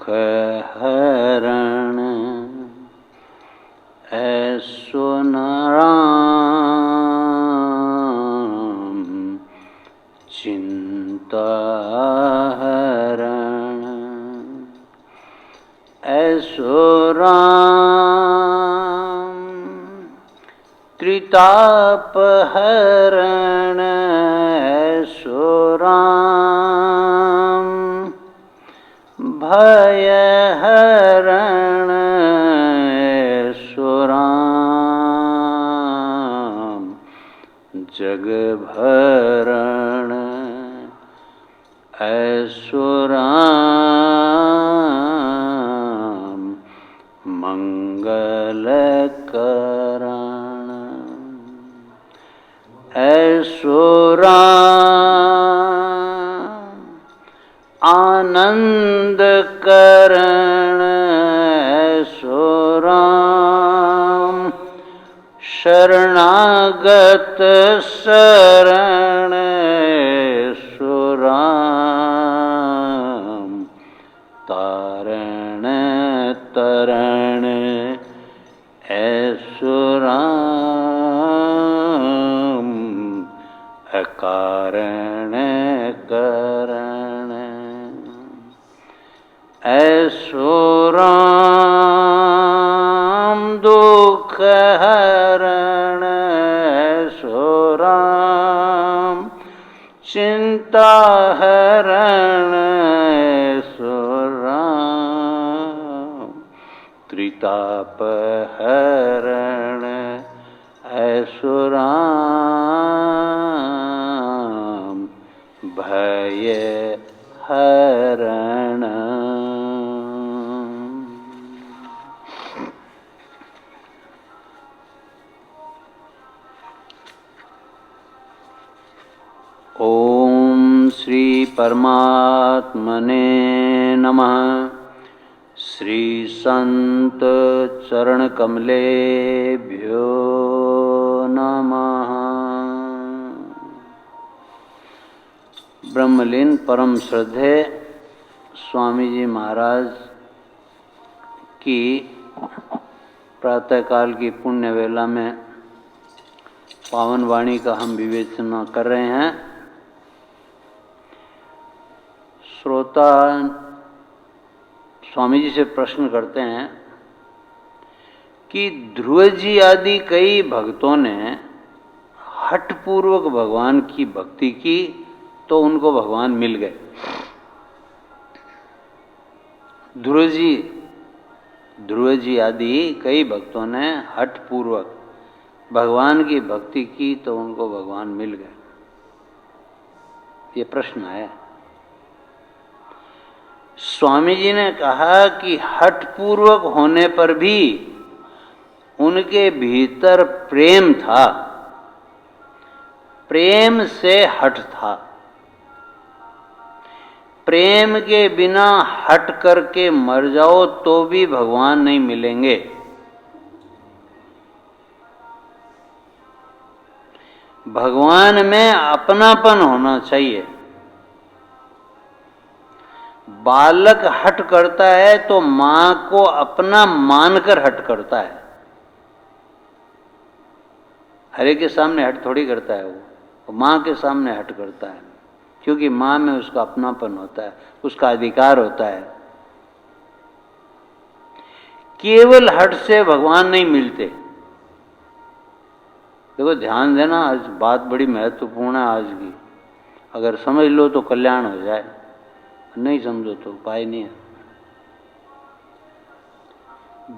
हरण ऐसो न राम, चिंता हरण ऐसो राम, त्रिताप हरण ऐसो राम, भय हरण ऐसो राम, जग भरण ऐसो राम, मंगल करण ऐसो राम, आनंद करण ऐसो राम, शरणागत शरण ऐसो राम, तारण तरण ऐसो राम, अकारण करण ऐसो राम, दुख हरण ऐसो राम, चिंता हरण ऐसो राम, त्रिताप हरण ऐसो राम, भय हरण। ओम श्री परमात्मने नमः। श्री संत चरण कमलेभ्यो नमः। ब्रह्मलीन परम श्रद्धेय स्वामी जी महाराज की प्रातःकाल की पुण्य वेला में पावन वाणी का हम विवेचना कर रहे हैं। श्रोता स्वामी जी से प्रश्न करते हैं कि ध्रुव जी आदि कई भक्तों ने हठपूर्वक भगवान की भक्ति की तो उनको भगवान मिल गए। ध्रुव जी आदि कई भक्तों ने हठपूर्वक भगवान की भक्ति की तो उनको भगवान मिल गए। ये प्रश्न है। स्वामी जी ने कहा कि हठपूर्वक होने पर भी उनके भीतर प्रेम था, प्रेम से हठ था। प्रेम के बिना हट करके मर जाओ तो भी भगवान नहीं मिलेंगे। भगवान में अपनापन होना चाहिए। बालक हट करता है तो मां को अपना मानकर हट करता है। हरे के सामने हट थोड़ी करता है वो मां के सामने हट करता है, क्योंकि मां में उसका अपनापन होता है, उसका अधिकार होता है। केवल हट से भगवान नहीं मिलते। देखो ध्यान देना, आज बात बड़ी महत्वपूर्ण है आज की। अगर समझ लो तो कल्याण हो जाए, नहीं समझो तो उपाय नहीं है।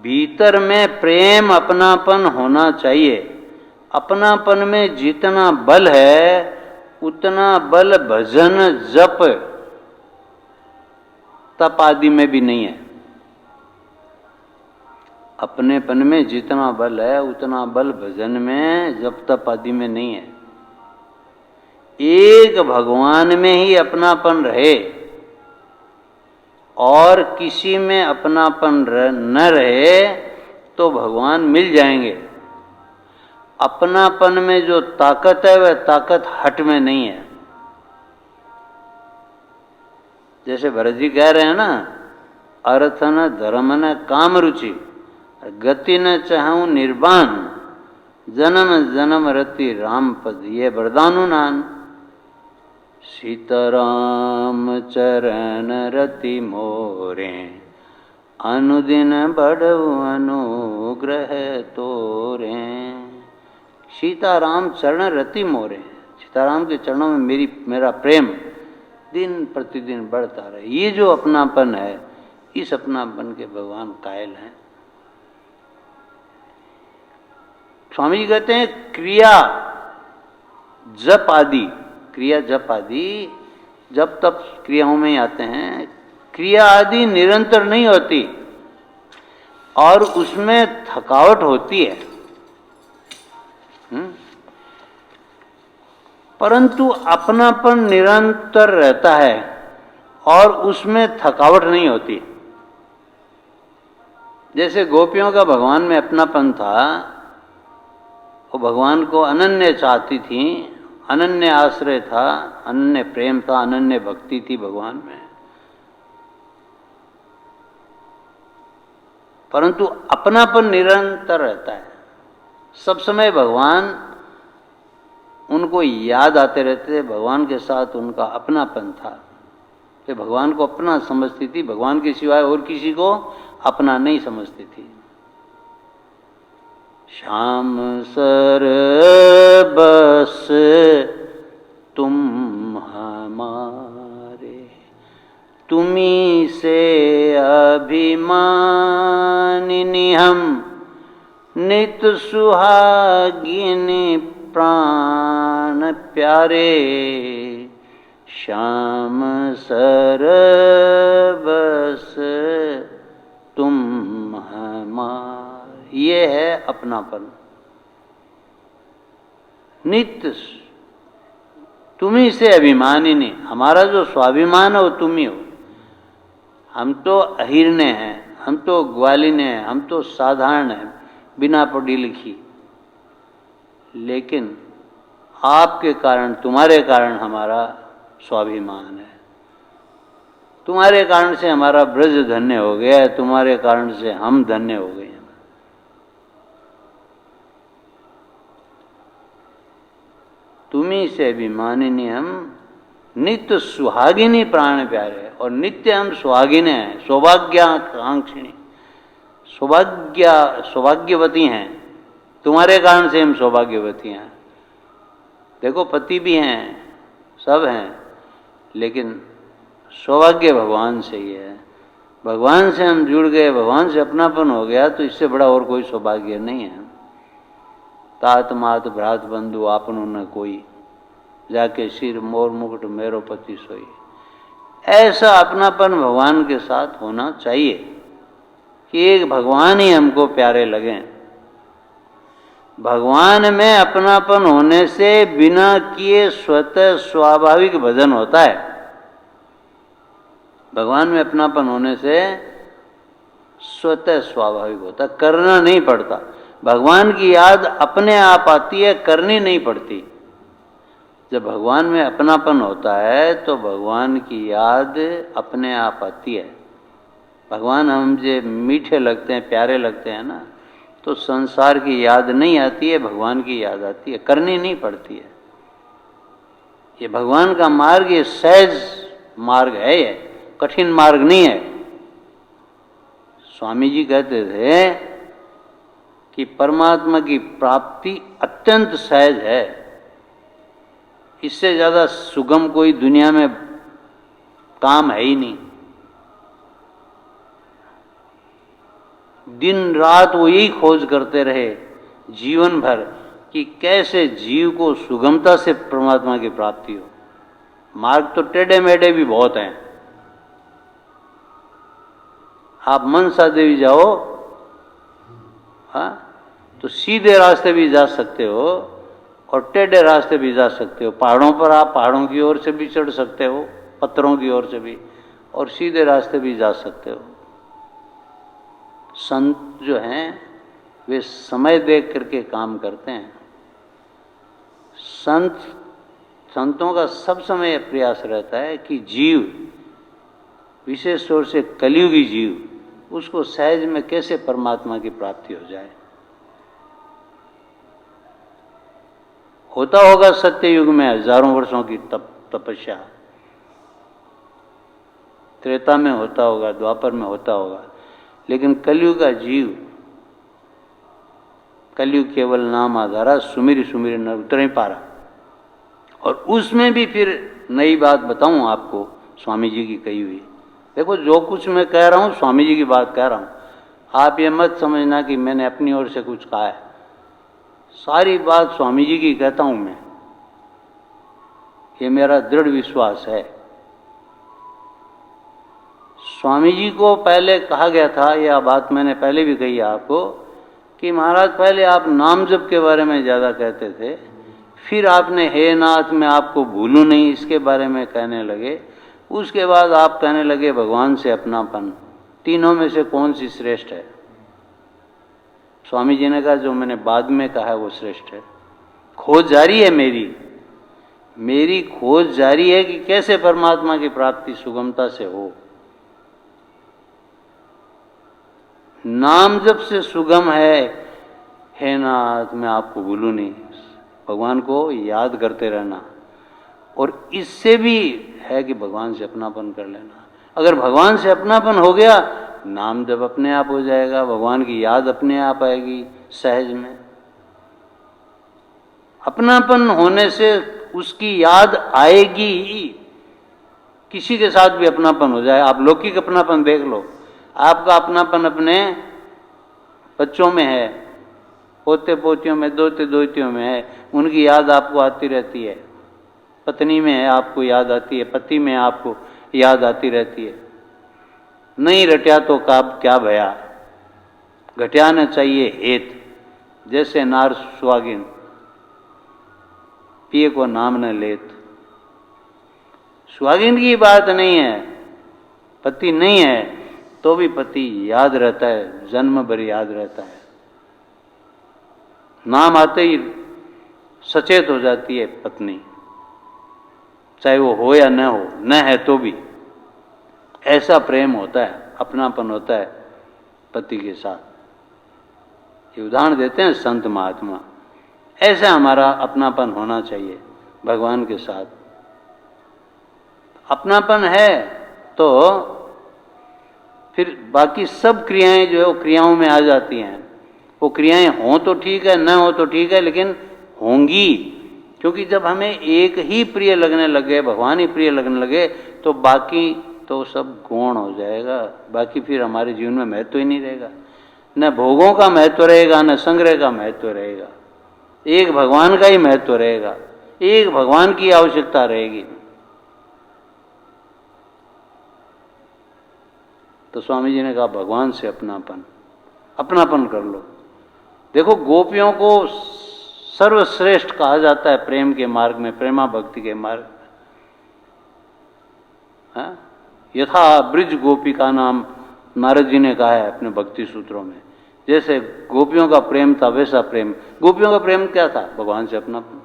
भीतर में प्रेम अपनापन होना चाहिए। अपनापन में जितना बल है उतना बल भजन जप तप आदि में भी नहीं है। अपनेपन में जितना बल है उतना बल भजन में जप तप आदि में नहीं है। एक भगवान में ही अपनापन रहे और किसी में अपनापन न रहे तो भगवान मिल जाएंगे। अपनापन में जो ताकत है वह ताकत हट में नहीं है। जैसे भरत जी कह रहे हैं ना, अर्थ न धर्म न काम रुचि, गति न चाहूं निर्वाण, जन्म जन्म रति राम पद, ये वरदानु नान। सीताराम चरण रति मोरे, अनुदिन बढ़ऊ अनुग्रह तोरे। सीताराम चरण रति मोरे, सीताराम के चरणों में मेरा प्रेम दिन प्रतिदिन बढ़ता रहे। ये जो अपनापन है, इस अपनापन के भगवान कायल हैं। स्वामी जी कहते हैं क्रिया जप आदि, क्रिया जप आदि जब तब क्रियाओं में आते हैं। क्रिया आदि निरंतर नहीं होती और उसमें थकावट होती है, परंतु अपनापन निरंतर रहता है और उसमें थकावट नहीं होती। जैसे गोपियों का भगवान में अपनापन था, वो भगवान को अनन्य चाहती थी, अनन्य आश्रय था, अनन्य प्रेम था, अनन्य भक्ति थी भगवान में। परंतु अपनापन निरंतर रहता है, सब समय भगवान उनको याद आते रहते थे, भगवान के साथ उनका अपनापन था। कि भगवान को अपना समझती थी, भगवान के सिवाय और किसी को अपना नहीं समझती थी। श्याम सर बस तुम हमारे, तुम्ही से अभिमानिनी हम, नित सुहागिनी प्राण प्यारे। श्याम सर बस तुम हमारे, ये है अपनापन। नित्य तुम्ही से अभिमानिनी, हमारा जो स्वाभिमान है वो तुम ही हो। हम तो अहिर्ने हैं, हम तो ग्वालिने हैं, हम तो साधारण हैं, बिना पढ़ी लिखी, लेकिन आपके कारण, तुम्हारे कारण हमारा स्वाभिमान है। तुम्हारे कारण से हमारा ब्रज धन्य हो गया है, तुम्हारे कारण से हम धन्य हो गए हैं। तुम्ही से अभिमानिनी हम, नित्य सुहागिनी प्राण प्यारे, और नित्य हम सुहागिने हैं, सौभाग्याकांक्षिणी, सौभाग्यवती हैं। तुम्हारे कारण से हम सौभाग्यवती हैं। देखो पति भी हैं, सब हैं, लेकिन सौभाग्य भगवान से ही है। भगवान से हम जुड़ गए, भगवान से अपनापन हो गया, तो इससे बड़ा और कोई सौभाग्य नहीं है। तात मात भ्रात बंधु आपनो न कोई, जाके सिर मोर मुकुट मेरो पति सोई। ऐसा अपनापन भगवान के साथ होना चाहिए कि एक भगवान ही हमको प्यारे लगें। भगवान में अपनापन होने से बिना किए स्वतः स्वाभाविक भजन होता है। भगवान में अपनापन होने से स्वतः स्वाभाविक होता है, करना नहीं पड़ता। भगवान की याद अपने आप आती है, करनी नहीं पड़ती। जब भगवान में अपनापन होता है तो भगवान की याद अपने आप आती है। भगवान हम जो मीठे लगते हैं, प्यारे लगते हैं ना, तो संसार की याद नहीं आती है, भगवान की याद आती है, करनी नहीं पड़ती है। ये भगवान का मार्ग, ये सहज मार्ग है, ये कठिन मार्ग नहीं है। स्वामी जी कहते थे कि परमात्मा की प्राप्ति अत्यंत सहज है, इससे ज्यादा सुगम कोई दुनिया में काम है ही नहीं। दिन रात वो यही खोज करते रहे जीवन भर कि कैसे जीव को सुगमता से परमात्मा की प्राप्ति हो। मार्ग तो टेढ़े मेढ़े भी बहुत हैं। आप मनसा देवी जाओ, हाँ, तो सीधे रास्ते भी जा सकते हो और टेढ़े रास्ते भी जा सकते हो। पहाड़ों पर आप पहाड़ों की ओर से भी चढ़ सकते हो, पत्थरों की ओर से भी, और सीधे रास्ते भी जा सकते हो। संत जो हैं वे समय देख करके काम करते हैं। संतों का सब समय प्रयास रहता है कि जीव विशेष तौर से कलियुगी जीव, उसको सहज में कैसे परमात्मा की प्राप्ति हो जाए। होता होगा सत्य युग में हजारों वर्षों की तपस्या, त्रेता में होता होगा, द्वापर में होता होगा, लेकिन कलयुग का जीव, कलयुग केवल नाम आधारा, सुमिर सुमिर न उतर ही पा रहा। और उसमें भी फिर नई बात बताऊं आपको, स्वामी जी की कही हुई। देखो, जो कुछ मैं कह रहा हूं स्वामी जी की बात कह रहा हूं। आप ये मत समझना कि मैंने अपनी ओर से कुछ कहा है, सारी बात स्वामी जी की कहता हूं मैं, ये मेरा दृढ़ विश्वास है। स्वामी जी को पहले कहा गया था, यह बात मैंने पहले भी कही आपको, कि महाराज पहले आप नाम जप के बारे में ज़्यादा कहते थे, फिर आपने हे नाथ मैं आपको भूलूं नहीं इसके बारे में कहने लगे, उसके बाद आप कहने लगे भगवान से अपनापन। तीनों में से कौन सी श्रेष्ठ है? स्वामी जी ने कहा जो मैंने बाद में कहा है वो श्रेष्ठ है। खोज जारी है, मेरी खोज जारी है कि कैसे परमात्मा की प्राप्ति सुगमता से हो। नाम जब से सुगम है, हे नाथ मैं आपको भूलूं नहीं, भगवान को याद करते रहना। और इससे भी है कि भगवान से अपनापन कर लेना। अगर भगवान से अपनापन हो गया, नाम जब अपने आप हो जाएगा, भगवान की याद अपने आप आएगी सहज में। अपनापन होने से उसकी याद आएगी ही। किसी के साथ भी अपनापन हो जाए, आप लौकिक अपनापन देख लो, आपका अपनापन अपने बच्चों में है, पोते पोतियों में, दोते दोतियों में है, उनकी याद आपको आती रहती है। पत्नी में है, आपको याद आती है, पति में आपको याद आती रहती है। नहीं रटिया तो क्या भया, घटिया न चाहिए हेत, जैसे नार सुहागिन पिए को नाम न लेत। सुहागिन की बात नहीं है, पति नहीं है तो भी पति याद रहता है, जन्म भर याद रहता है। नाम आते ही सचेत हो जाती है पत्नी, चाहे वो हो या न हो, न है तो भी। ऐसा प्रेम होता है, अपनापन होता है पति के साथ। ये उदाहरण देते हैं संत महात्मा। ऐसा हमारा अपनापन होना चाहिए भगवान के साथ। अपनापन है तो फिर बाकी सब क्रियाएं जो है वो क्रियाओं में आ जाती हैं। वो क्रियाएं हों तो ठीक है, न हो तो ठीक है, लेकिन होंगी। क्योंकि जब हमें एक ही प्रिय लगने लगे, भगवान ही प्रिय लगने लगे, तो बाकी तो सब गौण हो जाएगा। बाकी फिर हमारे जीवन में महत्व ही नहीं रहेगा। न भोगों का महत्व रहेगा, न संग्रह का महत्व रहेगा। एक भगवान का ही महत्व रहेगा, एक भगवान की आवश्यकता रहेगी। तो स्वामी जी ने कहा भगवान से अपनापन कर लो। देखो, गोपियों को सर्वश्रेष्ठ कहा जाता है प्रेम के मार्ग में, प्रेमा भक्ति के मार्ग में। यथा ब्रिज गोपिका नाम नारद जी ने कहा है अपने भक्ति सूत्रों में। जैसे गोपियों का प्रेम था वैसा प्रेम। गोपियों का प्रेम क्या था? भगवान से अपनापन।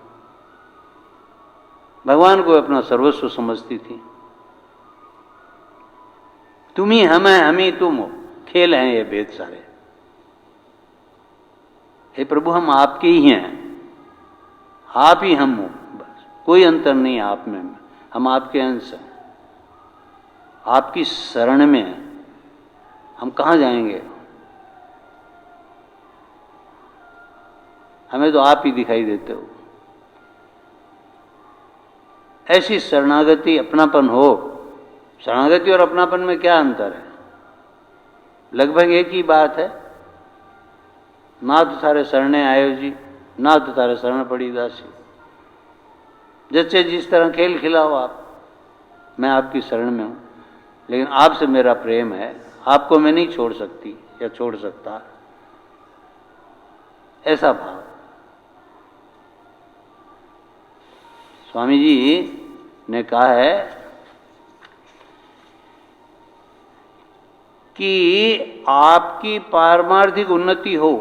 भगवान को अपना सर्वस्व समझती थी। तुम ही हम है, हम ही तुम हो, खेल हैं ये भेद सारे। हे प्रभु, हम आपके ही हैं, आप ही हम हो, बस कोई अंतर नहीं है आप में, हम आपके अंश हैं, आपकी शरण में हैं। हम कहाँ जाएंगे? हमें तो आप ही दिखाई देते हो। ऐसी शरणागति, अपनापन हो। शरणागति और अपनापन में क्या अंतर है? लगभग एक ही बात है। नाथ थारे शरणे आयो जी, नाथ थारे शरण पड़ी दासी। जैसे जिस तरह खेल खिलाओ आप, मैं आपकी शरण में हूं, लेकिन आपसे मेरा प्रेम है, आपको मैं नहीं छोड़ सकती या छोड़ सकता, ऐसा भाव। स्वामी जी ने कहा है कि आपकी पारमार्थिक उन्नति हो,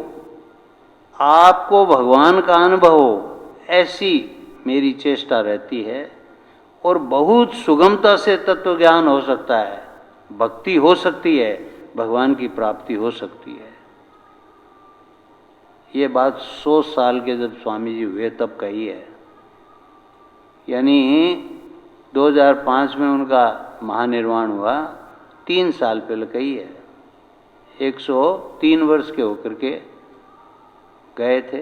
आपको भगवान का अनुभव हो, ऐसी मेरी चेष्टा रहती है। और बहुत सुगमता से तत्व ज्ञान हो सकता है। भक्ति हो सकती है, भगवान की प्राप्ति हो सकती है। ये बात 100 साल के जब स्वामी जी हुए तब कही है, यानी 2005 में उनका महानिर्वाण हुआ, 3 साल पहले कही है। 103 वर्ष के होकर के गए थे।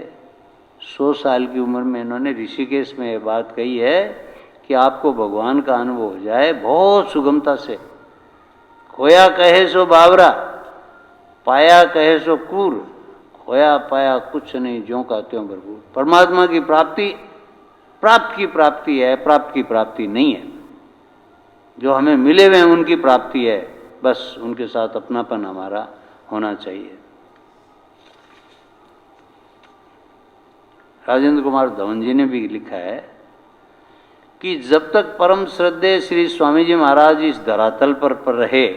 100 साल की उम्र में इन्होंने ऋषिकेश में ये बात कही है कि आपको भगवान का अनुभव हो जाए बहुत सुगमता से। खोया कहे सो बावरा, पाया कहे सो क्रूर, खोया पाया कुछ नहीं, ज्यों का त्यों भरपूर। परमात्मा की प्राप्ति प्राप्त की प्राप्ति है, प्राप्त की प्राप्ति नहीं है। जो हमें मिले हुए हैं उनकी प्राप्ति है, बस उनके साथ अपनापन हमारा होना चाहिए। राजेंद्र कुमार धवन जी ने भी लिखा है कि जब तक परम श्रद्धेय श्री स्वामी जी महाराज इस धरातल पर रहे,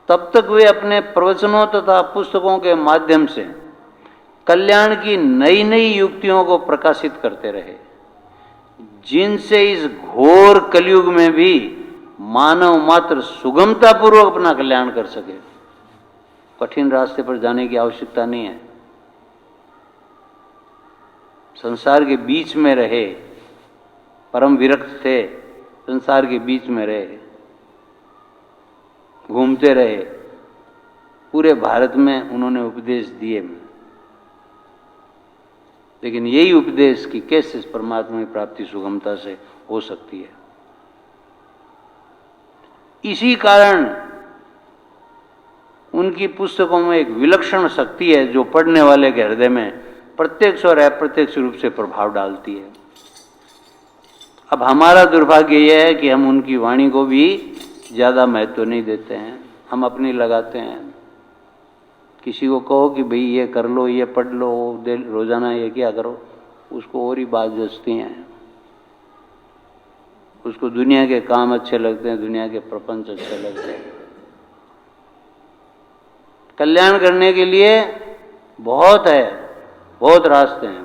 तब तक वे अपने प्रवचनों तथा पुस्तकों के माध्यम से कल्याण की नई नई युक्तियों को प्रकाशित करते रहे, जिनसे इस घोर कलयुग में भी मानव मात्र सुगमता पूर्वक अपना कल्याण कर सके। कठिन रास्ते पर जाने की आवश्यकता नहीं है। संसार के बीच में रहे, परम विरक्त थे, संसार के बीच में रहे, घूमते रहे, पूरे भारत में उन्होंने उपदेश दिए। लेकिन यही उपदेश कि कैसे इस परमात्मा की प्राप्ति सुगमता से हो सकती है। इसी कारण उनकी पुस्तकों में एक विलक्षण शक्ति है जो पढ़ने वाले के हृदय में प्रत्यक्ष और अप्रत्यक्ष रूप से प्रभाव डालती है। अब हमारा दुर्भाग्य यह है कि हम उनकी वाणी को भी ज़्यादा महत्व नहीं देते हैं, हम अपनी लगाते हैं। किसी को कहो कि भाई ये कर लो, ये पढ़ लो, रोजाना ये क्या करो, उसको और ही बात जचती हैं। उसको दुनिया के काम अच्छे लगते हैं, दुनिया के प्रपंच अच्छे लगते हैं। कल्याण करने के लिए बहुत है, बहुत रास्ते हैं,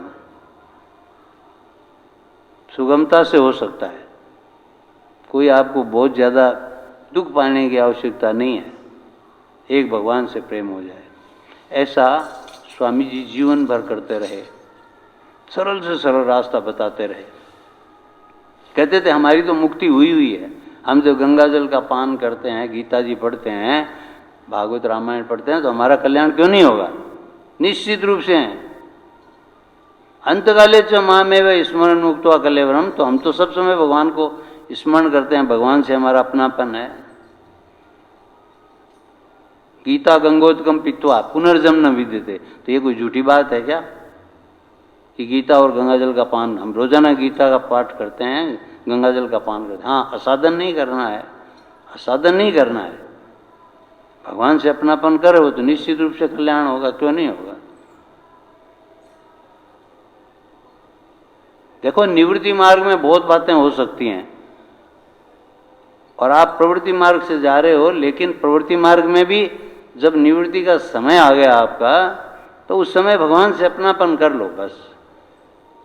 सुगमता से हो सकता है। कोई आपको बहुत ज़्यादा दुख पाने की आवश्यकता नहीं है, एक भगवान से प्रेम हो जाए। ऐसा स्वामी जी जीवन भर करते रहे, सरल से सरल रास्ता बताते रहे। कहते थे हमारी तो मुक्ति हुई हुई है, हम जब गंगा जल का पान करते हैं, गीता जी पढ़ते हैं, भागवत रामायण पढ़ते हैं, तो हमारा कल्याण क्यों नहीं होगा? निश्चित रूप से है। अंतकाले च मामेव स्मरण मुक्त्वा कलेवरम, तो हम तो सब समय भगवान को स्मरण करते हैं, भगवान से हमारा अपनापन है। गीता गंगोदकम पीत्वा पुनर्जन्म न विद्यते, तो ये कोई झूठी बात है क्या कि गीता और गंगाजल का पान? हम रोजाना गीता का पाठ करते हैं, गंगाजल का पान करते हैं। हाँ, असाधन नहीं करना है, असाधन नहीं करना है। भगवान से अपनापन करे हो तो निश्चित रूप से कल्याण होगा, क्यों नहीं होगा? देखो, निवृत्ति मार्ग में बहुत बातें हो सकती हैं और आप प्रवृत्ति मार्ग से जा रहे हो, लेकिन प्रवृत्ति मार्ग में भी जब निवृत्ति का समय आ गया आपका, तो उस समय भगवान से अपनापन कर लो। बस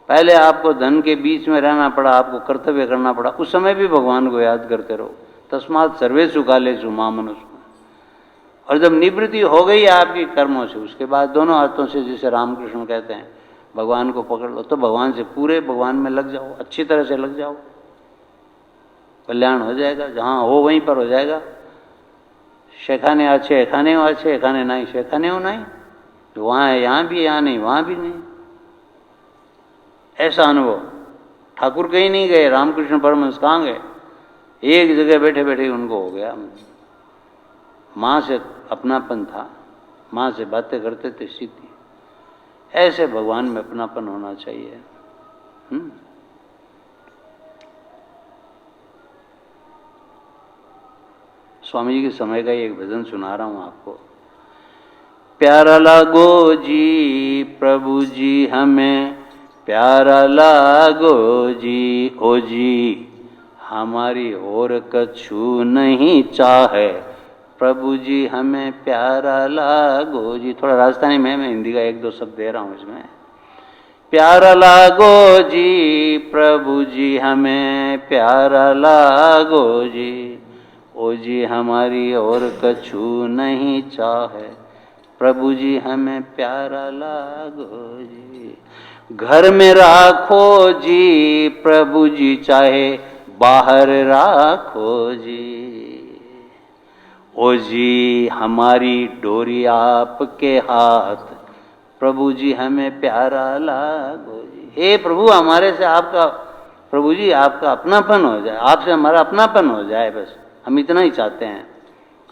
पहले आपको धन के बीच में रहना पड़ा, आपको कर्तव्य करना पड़ा, उस समय भी भगवान को याद करते रहो। तस्मात् सर्वेषु कालेषु मां मनुष्य। और जब निवृत्ति हो गई आपकी कर्मों से, उसके बाद दोनों हाथों से, जिसे रामकृष्ण कहते हैं, भगवान को पकड़ लो, तो भगवान से पूरे भगवान में लग जाओ, अच्छी तरह से लग जाओ, कल्याण हो जाएगा। जहाँ हो वहीं पर हो जाएगा। शेखाने अच्छे एखाने हो अच्छे, एखाने नहीं शेखाने हो नहीं, तो वहाँ है यहाँ भी, यहाँ नहीं वहाँ भी नहीं। ऐसा अनुभव ठाकुर कहीं नहीं गए, रामकृष्ण परमहंस कहाँ गए? एक जगह बैठे बैठे उनको हो गया। माँ से अपनापन था, माँ से बातें करते थे सीधी। ऐसे भगवान में अपनापन होना चाहिए। स्वामी जी के समय का एक भजन सुना रहा हूँ आपको। प्यारा लागो जी प्रभु जी हमें, प्यारा लागो जी ओ जी, हमारी और कछु नहीं चाहे, प्रभु जी हमें प्यारा लागो जी। थोड़ा राजस्थानी में, मैं हिंदी का एक दो शब्द दे रहा हूँ इसमें। प्यारा लागो जी प्रभु जी हमें, प्यारा लागो जी, ओ जी हमारी और कछु नहीं चाहे, प्रभु जी हमें प्यारा लागो जी। घर में राखो जी प्रभु जी, चाहे बाहर राखो जी। ओ जी हमारी डोरी आपके हाथ, प्रभु जी हमें प्यारा लागो जी। हे प्रभु हमारे से आपका, प्रभु जी आपका अपनापन हो जाए, आपसे हमारा अपनापन हो जाए, बस हम इतना ही चाहते हैं,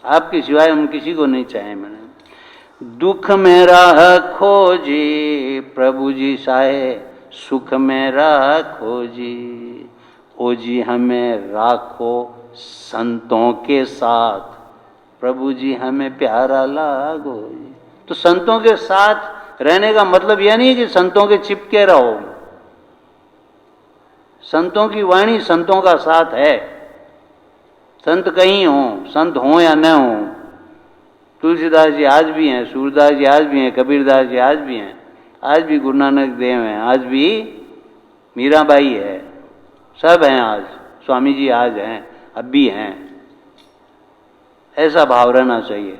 आपके सिवाय हम किसी को नहीं चाहे। मैंने दुख में रखो जी प्रभु जी, चाहे सुख में रखो जी। ओ जी हमें राखो संतों के साथ, प्रभु जी हमें प्यारा लागो जी। तो संतों के साथ रहने का मतलब यह नहीं कि संतों के चिपके रहो। संतों की वाणी संतों का साथ है। संत कहीं हो, संत हो या न हो, तुलसीदास जी आज भी हैं, सूरदास जी आज भी हैं, कबीरदास जी आज भी हैं, आज भी गुरु नानक देव हैं, आज भी मीराबाई है, सब हैं आज, स्वामी जी आज हैं, अब भी हैं। ऐसा भाव रहना चाहिए।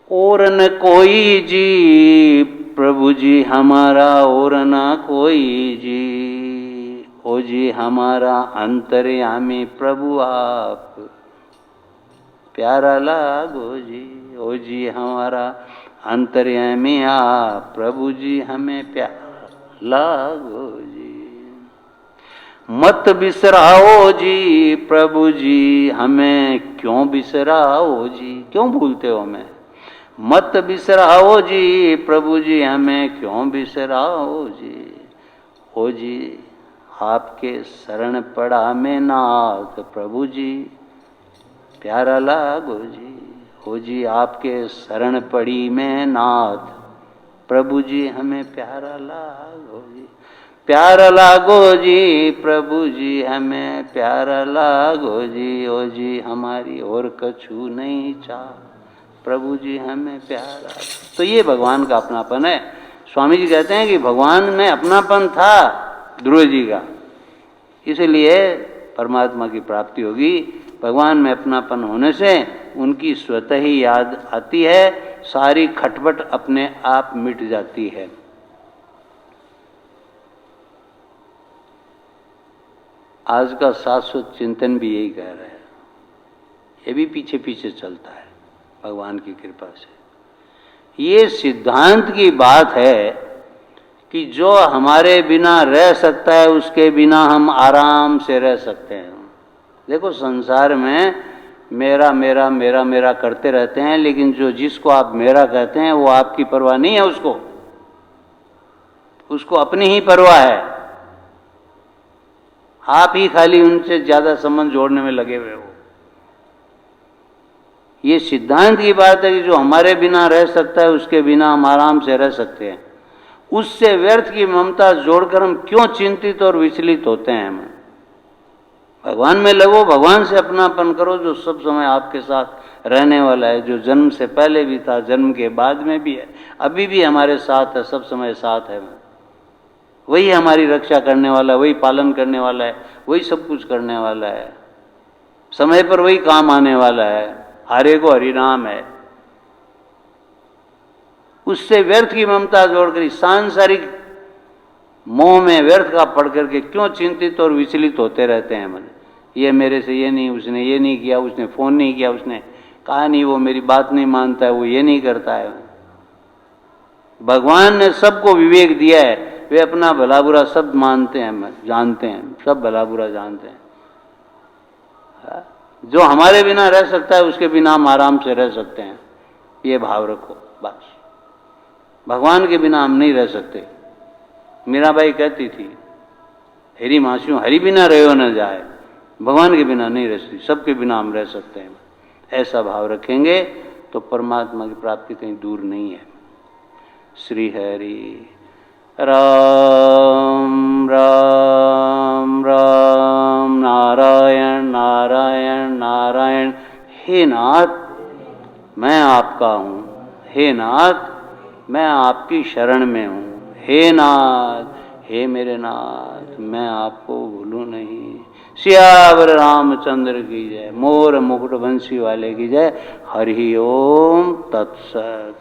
और न कोई जी प्रभु जी हमारा, और न कोई जी। ओ जी हमारा अंतर्यामी प्रभु आप, प्यारा लागो जी। ओ जी हमारा अंतर्यामी आप, प्रभु जी हमें प्यारा लागो जी। मत बिसराओ जी प्रभु जी हमें, क्यों बिसराओ जी, क्यों भूलते हो हमें। मत बिसराओ जी प्रभु जी हमें, क्यों बिसराओ जी। ओ जी आपके शरण पड़ा मैं नाथ, प्रभु जी प्यारा लागो जी। ओ जी आपके शरण पड़ी मैं नाथ, प्रभु जी हमें प्यारा लागो जी। प्यारा लागो जी प्रभु जी हमें, प्यारा लागो जी। ओ जी हमारी और कछु नहीं चाह, प्रभु जी हमें प्यारा। तो ये भगवान का अपनापन है। स्वामी जी कहते हैं कि भगवान में अपनापन था ध्रुव जी का, इसलिए परमात्मा की प्राप्ति होगी। भगवान में अपनापन होने से उनकी स्वतः ही याद आती है, सारी खटपट अपने आप मिट जाती है। आज का शाश्वत चिंतन भी यही कह रहा है, ये भी पीछे पीछे चलता है भगवान की कृपा से। ये सिद्धांत की बात है कि जो हमारे बिना रह सकता है उसके बिना हम आराम से रह सकते हैं। देखो संसार में मेरा मेरा मेरा मेरा करते रहते हैं, लेकिन जो जिसको आप मेरा कहते हैं वो आपकी परवाह नहीं है, उसको अपनी ही परवाह है। आप ही खाली उनसे ज्यादा संबंध जोड़ने में लगे हुए हो। ये सिद्धांत की बात है कि जो हमारे बिना रह सकता है उसके बिना हम आराम से रह सकते हैं। उससे व्यर्थ की ममता जोड़कर हम क्यों चिंतित और विचलित होते हैं। हम भगवान में लगो, भगवान से अपनापन करो, जो सब समय आपके साथ रहने वाला है, जो जन्म से पहले भी था, जन्म के बाद में भी है, अभी भी हमारे साथ है, सब समय साथ है। वही हमारी रक्षा करने वाला है, वही पालन करने वाला है, वही सब कुछ करने वाला है, समय पर वही काम आने वाला है। हरे को हरिनाम है। उससे व्यर्थ की ममता जोड़कर सांसारिक मोह में व्यर्थ का पढ़ करके क्यों चिंतित और विचलित होते रहते हैं। मन ये मेरे से ये नहीं, उसने ये नहीं किया, उसने फोन नहीं किया, उसने कहा नहीं, वो मेरी बात नहीं मानता है, वो ये नहीं करता है। भगवान ने सबको विवेक दिया है, वे अपना भला बुरा सब मानते हैं, जानते हैं, सब भला बुरा जानते हैं। जो हमारे बिना रह सकता है उसके बिना हम आराम से रह सकते हैं, ये भाव रखो बस। भगवान के बिना हम नहीं रह सकते। मीराबाई कहती थी, हरी मासियों हरि बिना रहो न जाए, भगवान के बिना नहीं रह सकती, सबके बिना हम रह सकते हैं। ऐसा भाव रखेंगे तो परमात्मा की प्राप्ति कहीं दूर नहीं है। श्री हरि राम राम राम नारायण नारायण नारायण। हे नाथ मैं आपका हूँ, हे नाथ मैं आपकी शरण में हूँ, हे नाथ हे मेरे नाथ मैं आपको भूलूं नहीं। सियावर रामचंद्र की जय। मोर मुकुट बंसी वाले की जय। हरि ओम तत्सत।